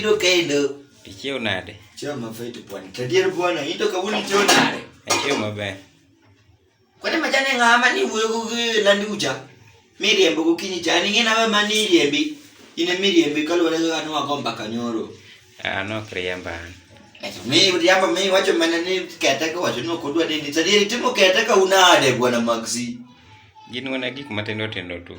biro kendo. Ichiew nade? Chiew mafait bwana. Tadier bwana, into kawuni chiew nade? Achiew maber. Kwani machane ng'ama ni wuyo go landi ucha. Miriembo gokinyi chani ngina we mani riembi. Ine miriembi kaluwore ga no agomba kanyoro. No kriemba. Mi riamba mi wacho mana ni kete ka wacho no kodwa ni tadier timo kete ka unade bwana Maxi. Gin wana gik matindo tindo tu.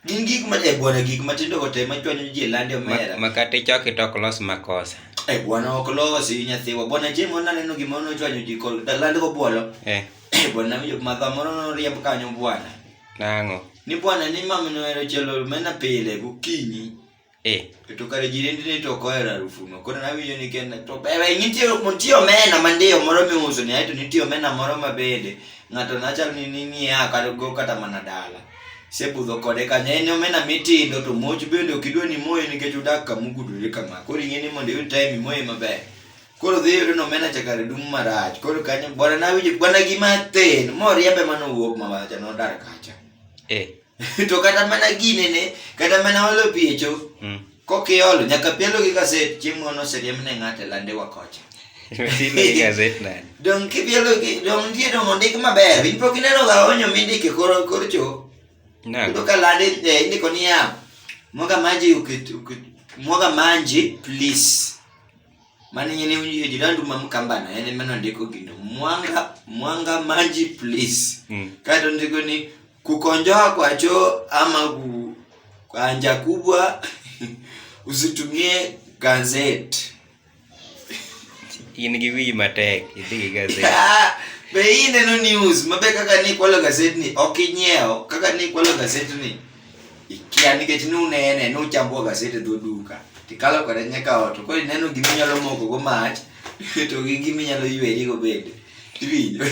Gin gik ma bwana gik matindo gote machwanyo ji landi omera. Makate choki tok los makosa. Bwana okolosi nyathiwa bwana chemo naneno gima no chwanyo ji kol landi go bwolo. Bwana miyo madhamoro no riemb kanyo bwana. Nango. Ni bwana ni mama no ero chelo mena pile gokinyi. To kare jirende ni to koera rufuno. Kona na wiyo ni kenda to bebe nitio mena mandio moro mi uso ni aito nitio mena moro mabede. Ngato nachal ni ya go kata manadala. Sepudho kode kanyenyo mena mitindo to moch bende okidwa ni moyo nikech udak kamugudure kama. Koro ingeni mondo yud time moyo maber. Koro dhiyo no mena chakare dum marach. Koro kanyo bwana na wiyo bwana gima ten mo riembe mano wuok mawacha no dar kacha. To kata mana gine ne kata mana olo piecho. Kokiolo nyaka pielo gi gaset chiemo no seriemne ng'ate lande wakocha. Silo gi gaset nani. Dong kipielo gi dong die dong ondik maber. In pok ineno ga onyo mindike koro cho. Kudo kalande indiko niya mwaga manji please. Mani nyene unyo jirandu mamkambana ene mano ndiko gino mwanga manji please. Kato ndiko ni kukonjoa kwacho ama anja kubwa usitumie gazeti. In gi wi matek idhi gi gazeti. Be ine no news mabe kaka ni kwalo gazeti ni okinyeo kaka ni kwalo gazeti ni ikia nikech nunene no chambo gazeti do duka tikalo kore nyaka oto ko ineno giminyalo moko go mach to gi giminyalo yweri go bende tiwinjo.